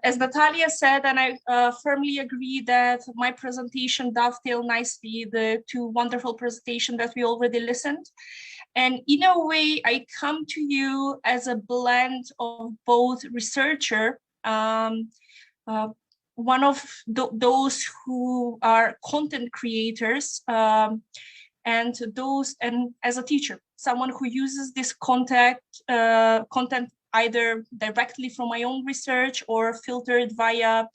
As Natalia said, and I firmly agree that my presentation dovetailed nicely the two wonderful presentations that we already listened. And in a way, I come to you as a blend of both researcher, one of those who are content creators, and as a teacher, someone who uses this content either directly from my own research or filtered via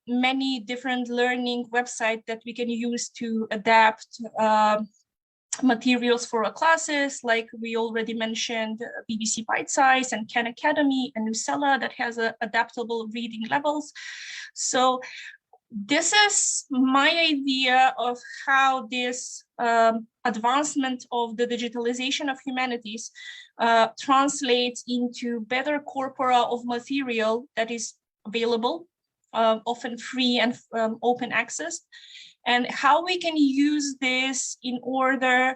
many different learning websites that we can use to adapt materials for our classes, like we already mentioned, BBC Bite Size and Khan Academy and Nusella that has adaptable reading levels. So this is my idea of how this advancement of the digitalization of humanities translates into better corpora of material that is available, often free and open access, and how we can use this in order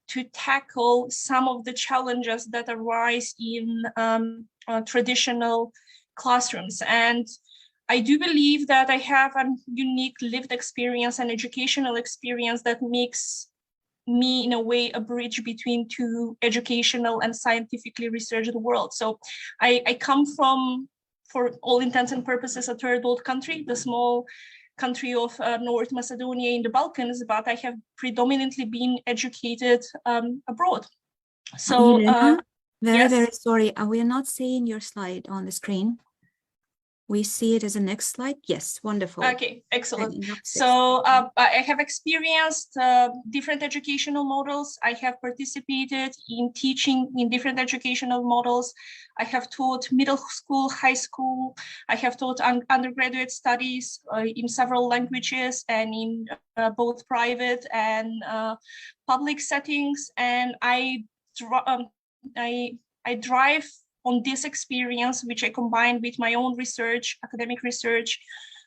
to tackle some of the challenges that arise in traditional classrooms. And I do believe that I have a unique lived experience and educational experience that makes me, in a way, a bridge between two educational and scientifically researched worlds. So I come from, for all intents and purposes, a third world country, the small country of North Macedonia in the Balkans, but I have predominantly been educated abroad. So, Jelena, yes. very sorry. We are not seeing your slide on the screen. We see it as a next slide. Yes, wonderful. Okay, excellent. So I have experienced different educational models. I have participated in teaching in different educational models. I have taught middle school, high school. I have taught undergraduate studies in several languages and in both private and public settings. And I drive on this experience, which I combine with my own research, academic research,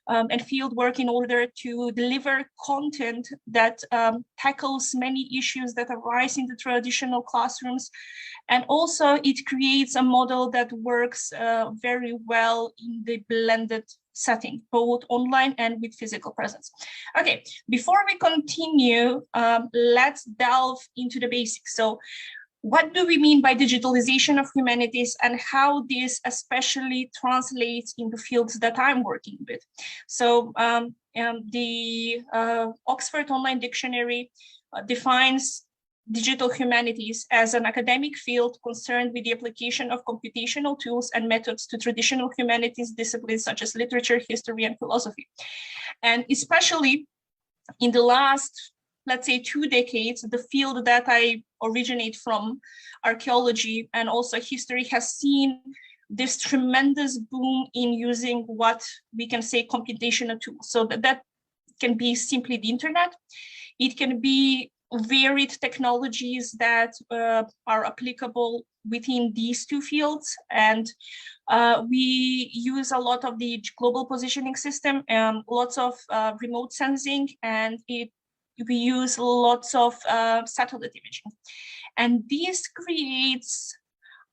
and field work in order to deliver content that tackles many issues that arise in the traditional classrooms. And also it creates a model that works very well in the blended setting, both online and with physical presence. Okay, before we continue, let's delve into the basics. So, what do we mean by digitalization of humanities and how this especially translates in the fields that I'm working with? So the Oxford Online Dictionary defines digital humanities as an academic field concerned with the application of computational tools and methods to traditional humanities disciplines such as literature, history, and philosophy. And especially in the last, let's say, 2 decades, the field that I originate from, archaeology and also history, has seen this tremendous boom in using what we can say computational tools. So that can be simply the internet. It can be varied technologies that are applicable within these two fields. And we use a lot of the global positioning system and lots of remote sensing, and we use lots of satellite imaging. And this creates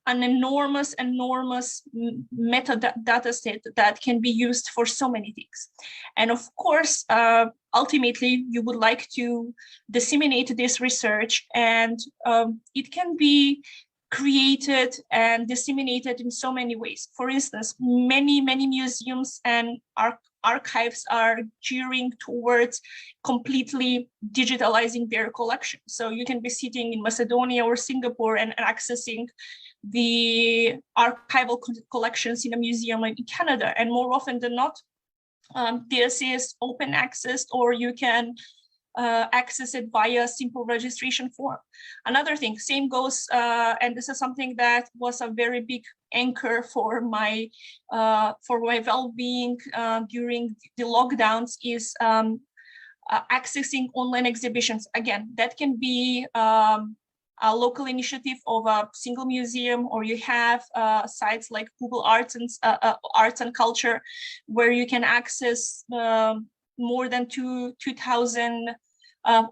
an enormous meta data set that can be used for so many things. And of course, ultimately, you would like to disseminate this research, and it can be created and disseminated in so many ways. For instance, many museums and archives are gearing towards completely digitalizing their collection. So you can be sitting in Macedonia or Singapore and accessing the archival collections in a museum in Canada. And more often than not, this is open access, or you can access it via simple registration form. Another thing, same goes, and this is something that was a very big anchor for my well-being during the lockdowns, is accessing online exhibitions. Again, that can be a local initiative of a single museum, or you have sites like Google Arts and Culture, where you can access more than 2,000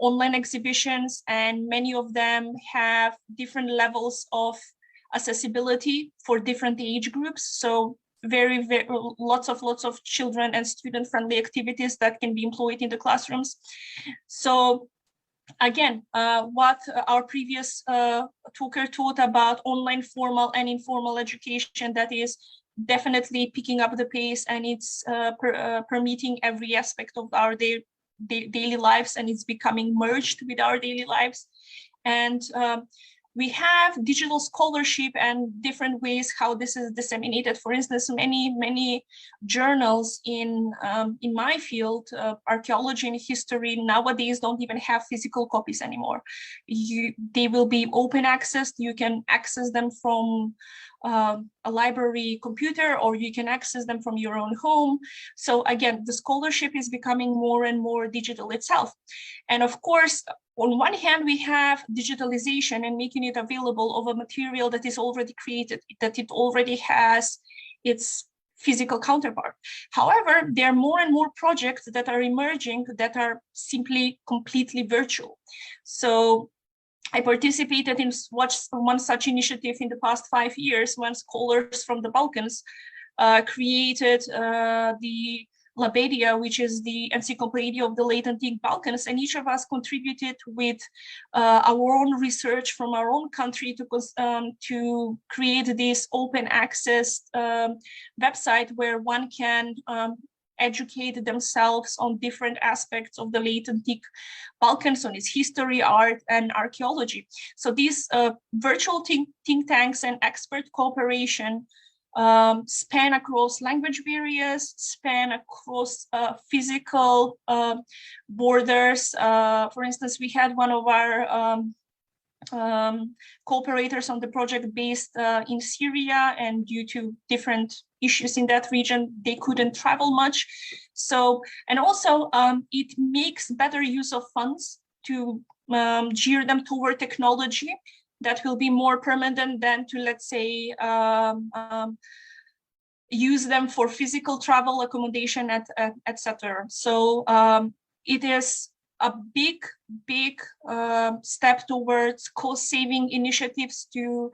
online exhibitions, and many of them have different levels of accessibility for different age groups. So very lots of children and student-friendly activities that can be employed in the classrooms. So again, what our previous talker taught about online formal and informal education, that is definitely picking up the pace, and it's permeating every aspect of our daily lives, and it's becoming merged with our daily lives. And we have digital scholarship and different ways how this is disseminated. For instance, many journals in my field, archaeology and history, nowadays don't even have physical copies anymore. They will be open access. You can access them from a library computer, or you can access them from your own home. So again, the scholarship is becoming more and more digital itself. And of course, on one hand, we have digitalization and making it available of a material that is already created, that it already has its physical counterpart. However, there are more and more projects that are emerging that are simply completely virtual. So I participated in one such initiative in the past 5 years, when scholars from the Balkans created the Labedia, which is the encyclopedia of the late antique Balkans, and each of us contributed with our own research from our own country to create this open access website where one can educate themselves on different aspects of the late antique Balkans, on its history, art, and archaeology. So these virtual think tanks and expert cooperation span across language barriers, span across physical borders. For instance, we had one of our cooperators on the project based in Syria, and due to different issues in that region, they couldn't travel much. So, and also it makes better use of funds to gear them toward technology that will be more permanent than to, let's say, use them for physical travel, accommodation, etc. So it is a big step towards cost-saving initiatives to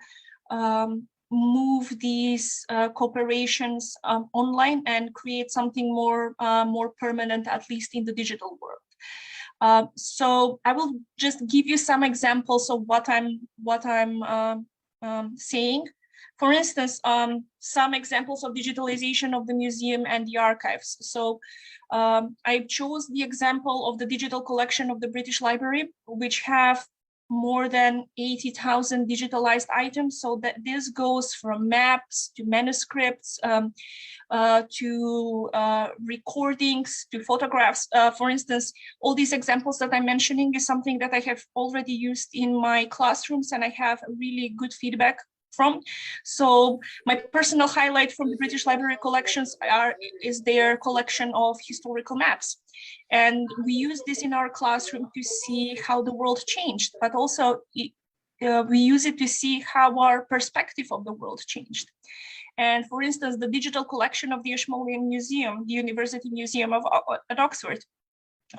move these cooperations online and create something more permanent, at least in the digital world. So I will just give you some examples of what I'm saying. For instance, some examples of digitalization of the museum and the archives. So I chose the example of the digital collection of the British Library, which have more than 80,000 digitalized items. So that this goes from maps to manuscripts to recordings to photographs. For instance, all these examples that I'm mentioning is something that I have already used in my classrooms, and I have really good feedback from. So my personal highlight from the British Library collections is their collection of historical maps. And we use this in our classroom to see how the world changed, but also we use it to see how our perspective of the world changed. And for instance, the digital collection of the Ashmolean Museum, the University Museum at Oxford,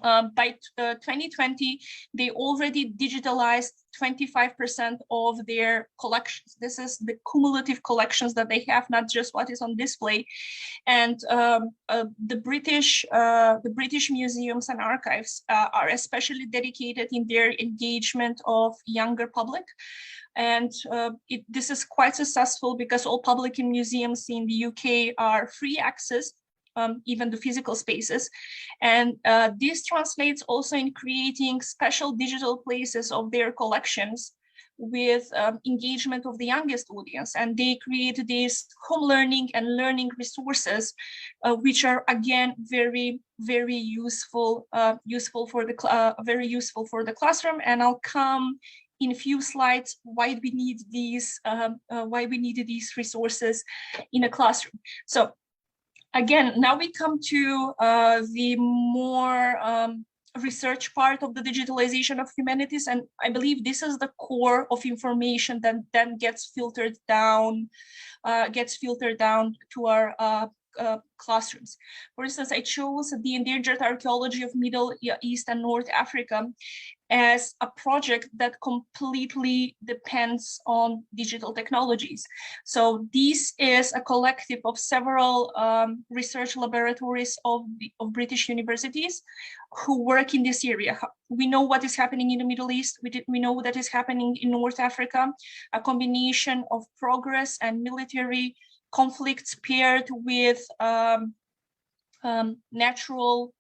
by 2020, they already digitalized 25% of their collections. This is the cumulative collections that they have, not just what is on display. And the British museums and archives are especially dedicated in their engagement of younger public. And this is quite successful because all public museums in the UK are free access, even the physical spaces. And this translates also in creating special digital places of their collections with engagement of the youngest audience. And they create these home learning and learning resources, which are again very useful for the classroom. And I'll come in a few slides why we need these resources in a classroom. So again, now we come to the more research part of the digitalization of humanities, and I believe this is the core of information that then gets filtered down to our classrooms. For instance, I chose the endangered archaeology of Middle East and North Africa, as a project that completely depends on digital technologies. So this is a collective of several research laboratories of British universities who work in this area. We know what is happening in the Middle East. We know what is happening in North Africa, a combination of progress and military conflicts paired with natural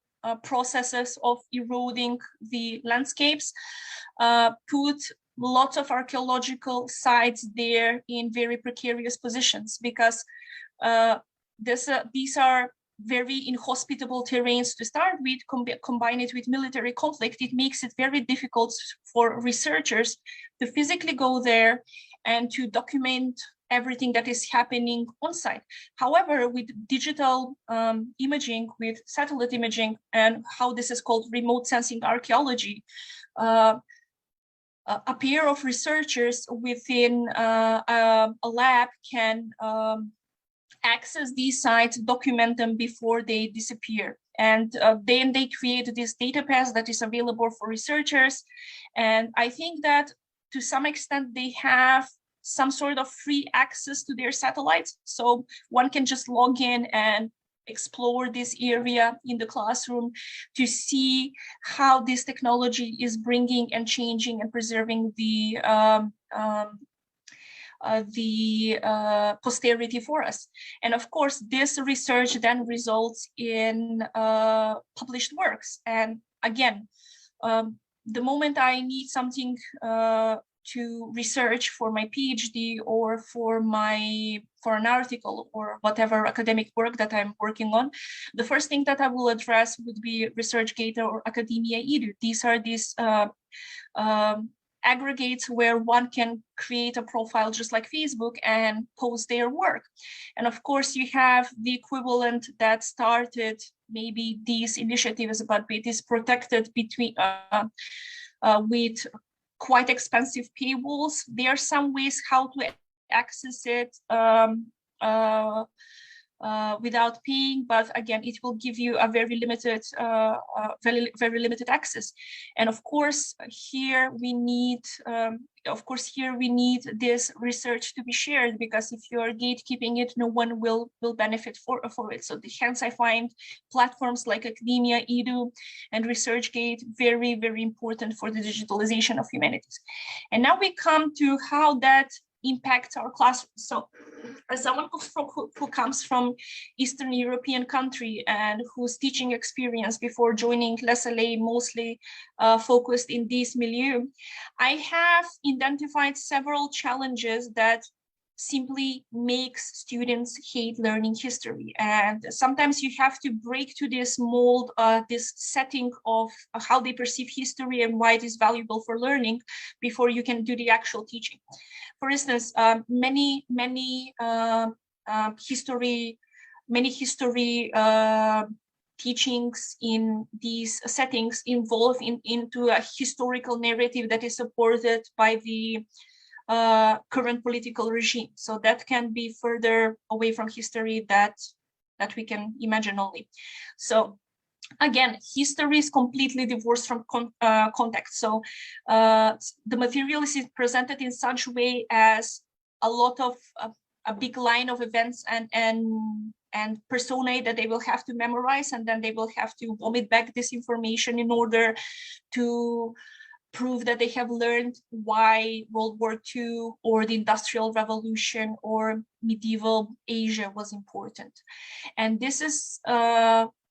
processes of eroding the landscapes, put lots of archaeological sites there in very precarious positions, because these are very inhospitable terrains to start with. Combine it with military conflict, it makes it very difficult for researchers to physically go there and to document everything that is happening on site. However, with digital imaging, with satellite imaging, and how this is called remote sensing archaeology, a pair of researchers within a lab can access these sites, document them before they disappear. And then they create this database that is available for researchers. And I think that to some extent they have some sort of free access to their satellites. So one can just log in and explore this area in the classroom to see how this technology is bringing and changing and preserving the posterity for us. And of course, this research then results in published works. And again, the moment I need something to research for my PhD or for an article or whatever academic work that I'm working on, the first thing that I will address would be ResearchGate or Academia Edu. These are these aggregates where one can create a profile just like Facebook and post their work. And of course, you have the equivalent that started maybe these initiatives, but it is protected between with quite expensive paywalls. There are some ways how to access it without paying, but again, it will give you a very limited, very limited access. And of course, here we need, this research to be shared, because if you are gatekeeping it, no one will benefit for it. So hence I find platforms like Academia, Edu, and ResearchGate very, very important for the digitalization of humanities. And now we come to how that impacts our classrooms. So as someone who comes from Eastern European country and whose teaching experience before joining Sallay mostly focused in this milieu, I have identified several challenges that simply makes students hate learning history. And sometimes you have to break to this mold, this setting of how they perceive history and why it is valuable for learning before you can do the actual teaching. For instance, many history teachings in these settings involve into a historical narrative that is supported by the current political regime. So that can be further away from history that we can imagine only. So again, history is completely divorced from context. So the material is presented in such a way as a lot of a big line of events and personae that they will have to memorize, and then they will have to vomit back this information in order to prove that they have learned why World War II or the Industrial Revolution or medieval Asia was important. And this is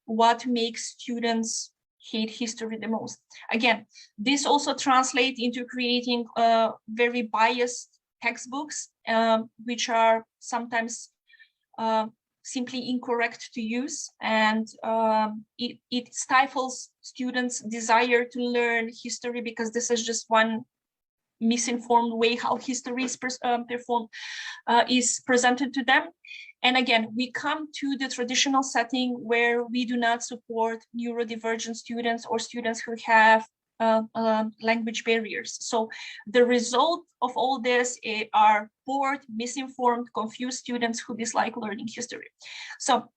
what makes students hate history the most. Again, this also translates into creating very biased textbooks, which are sometimes simply incorrect to use, and it stifles students' desire to learn history, because this is just one misinformed way how history is presented to them. And again, we come to the traditional setting where we do not support neurodivergent students or students who have language barriers. So the result of all this are bored, misinformed, confused students who dislike learning history. So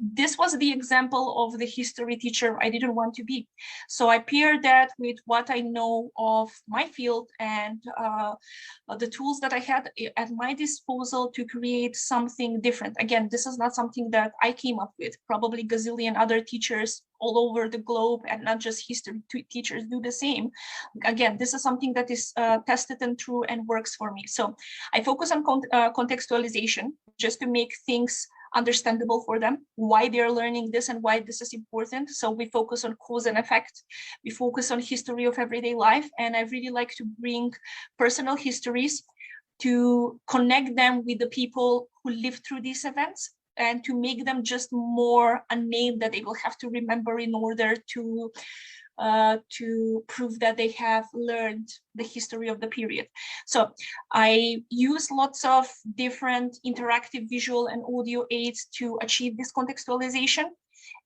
This was the example of the history teacher I didn't want to be. So I paired that with what I know of my field and the tools that I had at my disposal to create something different. Again, this is not something that I came up with. Probably gazillion other teachers all over the globe, and not just history teachers, do the same. Again, this is something that is tested and true and works for me. So I focus on contextualization just to make things understandable for them, why they're learning this and why this is important. So we focus on cause and effect. We focus on history of everyday life. And I really like to bring personal histories to connect them with the people who lived through these events, and to make them just more a name that they will have to remember in order to prove that they have learned the history of the period. So I use lots of different interactive visual and audio aids to achieve this contextualization.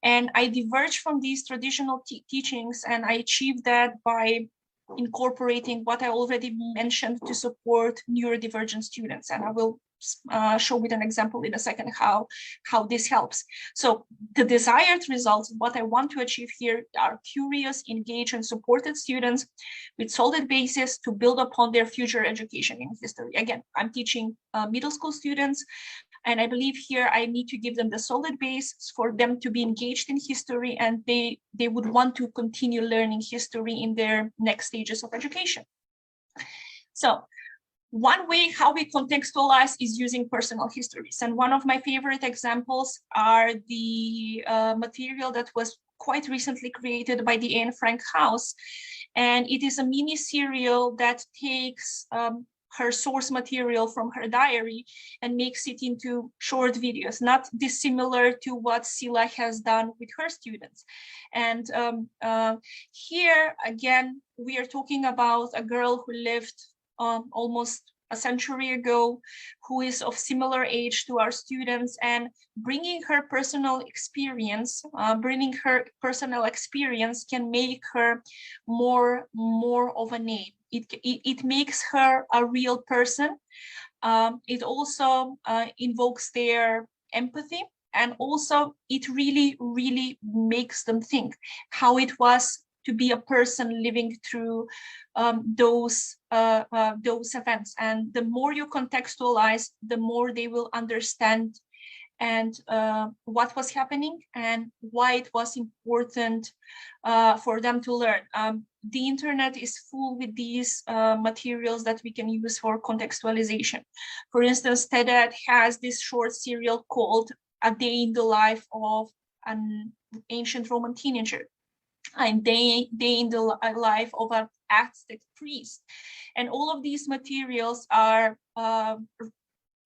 And I diverge from these traditional teachings, and I achieve that by incorporating what I already mentioned to support neurodivergent students. And I will show with an example in a second how this helps. So the desired results, what I want to achieve here, are curious, engaged, and supported students with solid basis to build upon their future education in history. Again, I'm teaching middle school students, and I believe here I need to give them the solid base for them to be engaged in history, and they would want to continue learning history in their next stages of education. So one way how we contextualize is using personal histories. And one of my favorite examples are the material that was quite recently created by the Anne Frank House. And it is a mini serial that takes her source material from her diary and makes it into short videos, not dissimilar to what Sallay has done with her students. And here, again, we are talking about a girl who lived almost a century ago, who is of similar age to our students, and bringing her personal experience, can make her more of a name. It makes her a real person. It also invokes their empathy, and also it really makes them think how it was to be a person living through those events. And the more you contextualize, the more they will understand and what was happening and why it was important for them to learn. The internet is full with these materials that we can use for contextualization. For instance, TED has this short serial called A Day in the Life of an Ancient Roman Teenager, and day in the life of an Aztec priest. And all of these materials are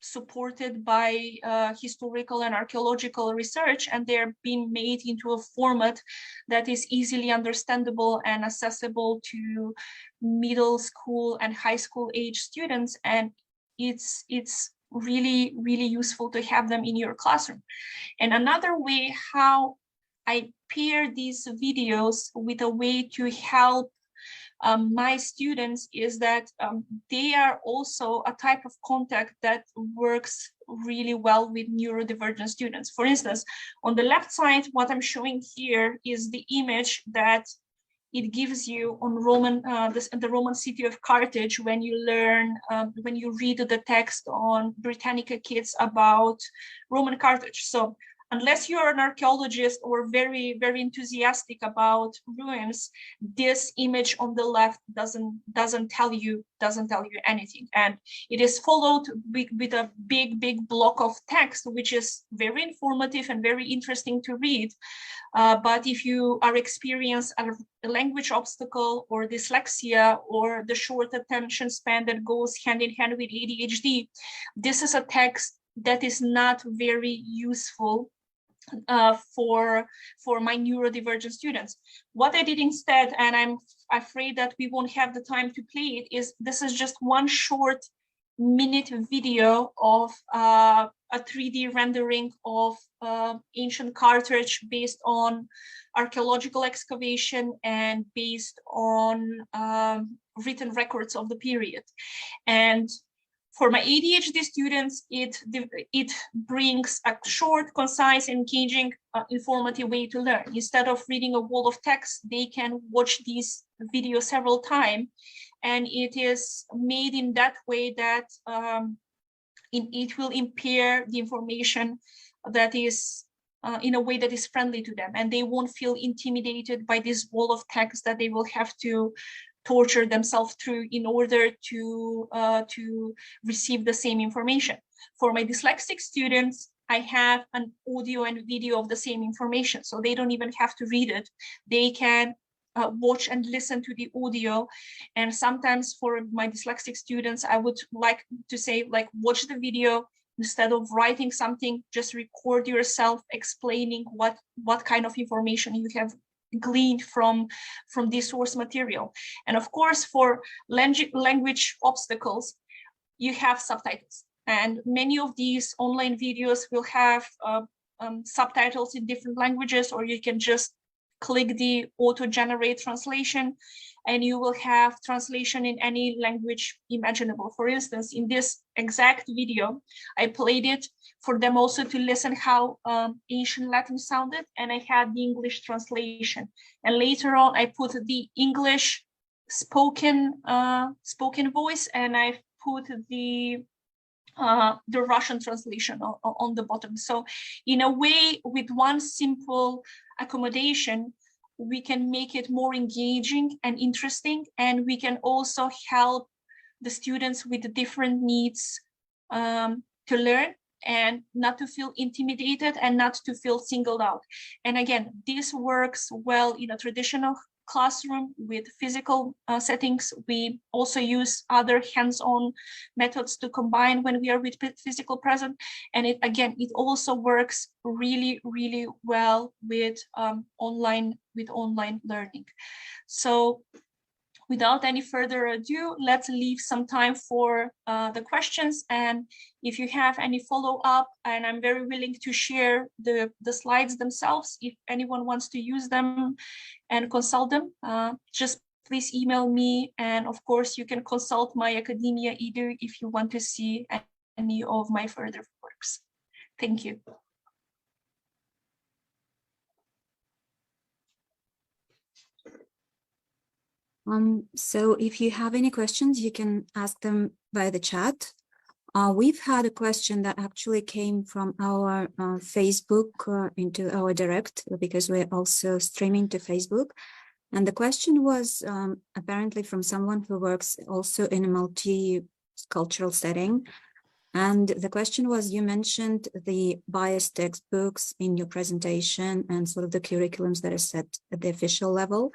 supported by historical and archaeological research, and they're being made into a format that is easily understandable and accessible to middle school and high school age students. And it's really useful to have them in your classroom. And another way how I pair these videos with a way to help my students is that they are also a type of contact that works really well with neurodivergent students. For instance, on the left side, what I'm showing here is the image that it gives you on the Roman city of Carthage when you learn, when you read the text on Britannica Kids about Roman Carthage. So unless you're an archaeologist or very enthusiastic about ruins, this image on the left doesn't tell you anything. And it is followed with a big block of text, which is very informative and very interesting to read. But if you are experiencing a language obstacle or dyslexia or the short attention span that goes hand in hand with ADHD, this is a text that is not very useful for my neurodivergent students. What I did instead, and I'm afraid that we won't have the time to play it, is this is just one short minute video of a 3D rendering of ancient Carthage based on archaeological excavation and based on written records of the period. And For my ADHD students, it brings a short, concise, engaging, informative way to learn. Instead of reading a wall of text, they can watch these videos several times, and it is made in that way that it will impair the information that is in a way that is friendly to them, and they won't feel intimidated by this wall of text that they will have to torture themselves through in order to receive the same information. For my dyslexic students, I have an audio and video of the same information, so they don't even have to read it. They can watch and listen to the audio. And sometimes for my dyslexic students, I would like to say, like, watch the video. Instead of writing something, just record yourself explaining what kind of information you have gleaned from this source material. And of course, for language obstacles, you have subtitles, and many of these online videos will have subtitles in different languages, or you can just click the auto-generate translation and you will have translation in any language imaginable. For instance, in this exact video, I played it for them also to listen how ancient Latin sounded, and I had the English translation. And later on, I put the English spoken voice, and I put the Russian translation on the bottom. So in a way, with one simple accommodation, we can make it more engaging and interesting, and we can also help the students with the different needs to learn and not to feel intimidated and not to feel singled out. And again, this works well in a traditional classroom with physical settings. We also use other hands-on methods to combine when we are with physical present. And it also works really, really well with online learning. So without any further ado, let's leave some time for the questions. And if you have any follow-up, and I'm very willing to share the slides themselves, if anyone wants to use them and consult them, just please email me. And of course, you can consult my academia either if you want to see any of my further works. Thank you. So if you have any questions, you can ask them via the chat. We've had a question that actually came from our Facebook into our direct, because we're also streaming to Facebook. And the question was apparently from someone who works also in a multicultural setting. And the question was, you mentioned the biased textbooks in your presentation and sort of the curriculums that are set at the official level.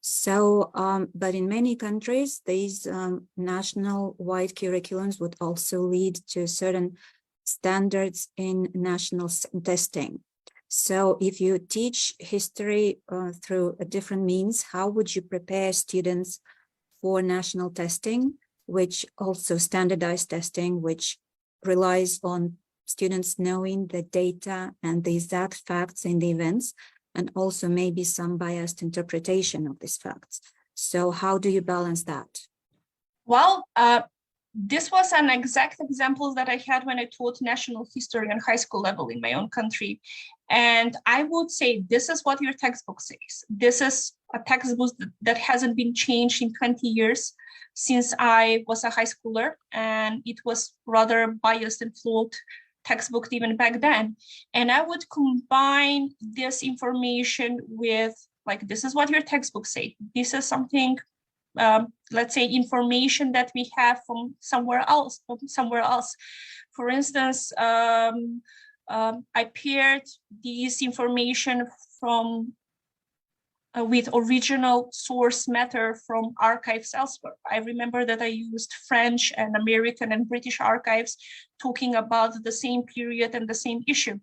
So, but in many countries, these national wide curriculums would also lead to certain standards in national testing. So if you teach history through a different means, how would you prepare students for national testing, which also standardized testing, which relies on students knowing the data and the exact facts in the events, and also maybe some biased interpretation of these facts. So how do you balance that? Well, this was an exact example that I had when I taught national history on high school level in my own country. And I would say, this is what your textbook says. This is a textbook that hasn't been changed in 20 years since I was a high schooler, and it was rather biased and flawed textbook even back then. And I would combine this information with, like, this is what your textbook say. This is something, let's say, information that we have from somewhere else. For instance, I paired this information from with original source matter from archives elsewhere. I remember that I used French and American and British archives talking about the same period and the same issue.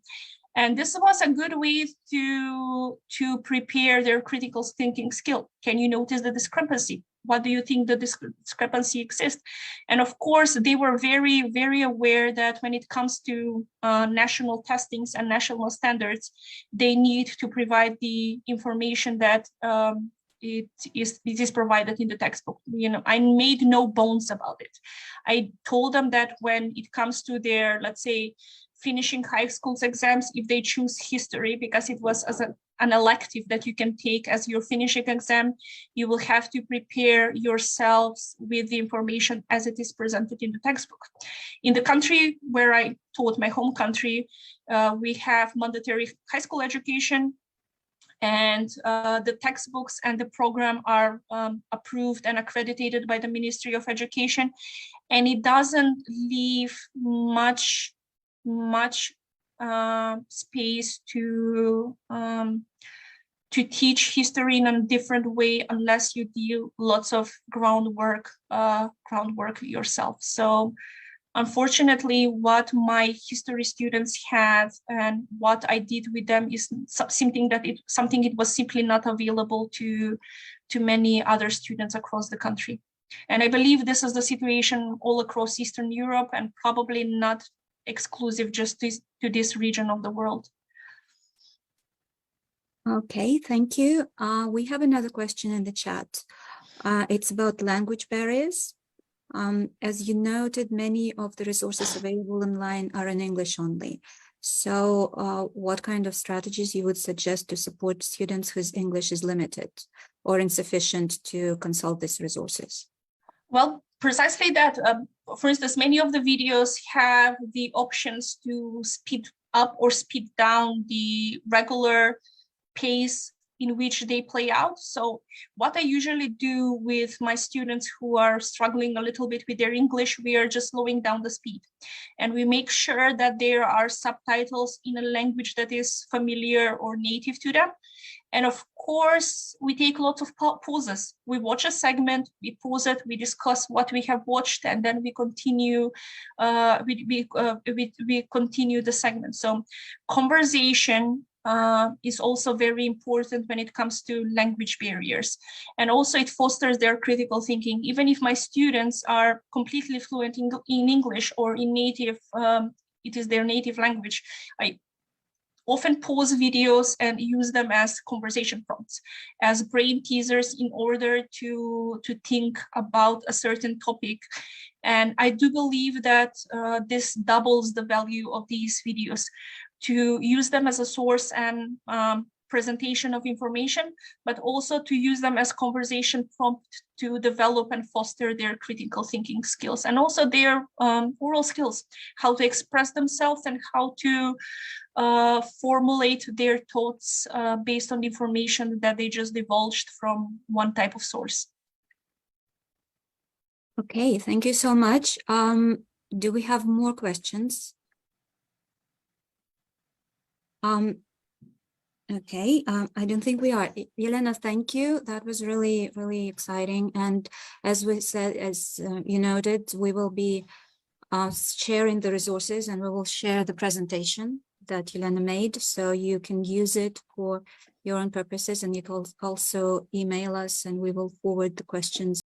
And this was a good way to prepare their critical thinking skill. Can you notice the discrepancy? What do you think the discrepancy exists? And of course, they were very, very aware that when it comes to national testings and national standards, they need to provide the information that it is provided in the textbook. I made no bones about it. I told them that when it comes to their, let's say, finishing high school's exams, if they choose history, because it was as an elective that you can take as your finishing exam, you will have to prepare yourselves with the information as it is presented in the textbook. In the country where I taught, my home country, we have mandatory high school education, and the textbooks and the program are approved and accredited by the Ministry of Education, and it doesn't leave much space to teach history in a different way unless you do lots of groundwork yourself. So unfortunately, what my history students had and what I did with them is something it was simply not available to many other students across the country. And I believe this is the situation all across Eastern Europe, and probably not exclusive just to this region of the world. Okay, thank you. We have another question in the chat. It's about language barriers. As you noted, many of the resources available online are in English only. So what kind of strategies you would suggest to support students whose English is limited or insufficient to consult these resources? Well, precisely that. For instance, many of the videos have the options to speed up or speed down the regular pace in which they play out. So what I usually do with my students who are struggling a little bit with their English, we are just slowing down the speed. And we make sure that there are subtitles in a language that is familiar or native to them. And of course, we take lots of pauses. We watch a segment, we pause it, we discuss what we have watched, and then we continue. We continue the segment. So, conversation is also very important when it comes to language barriers, and also it fosters their critical thinking. Even if my students are completely fluent in English or in native, it is their native language, I often pause videos and use them as conversation prompts, as brain teasers in order to think about a certain topic. And I do believe that this doubles the value of these videos, to use them as a source and presentation of information, but also to use them as conversation prompt to develop and foster their critical thinking skills, and also their oral skills, how to express themselves and how to formulate their thoughts based on the information that they just divulged from one type of source. Okay, thank you so much. Do we have more questions? Okay, I don't think we are. Jelena, thank you. That was really, really exciting. And as we said, as you noted, we will be sharing the resources, and we will share the presentation that Jelena made, so you can use it for your own purposes, and you can also email us and we will forward the questions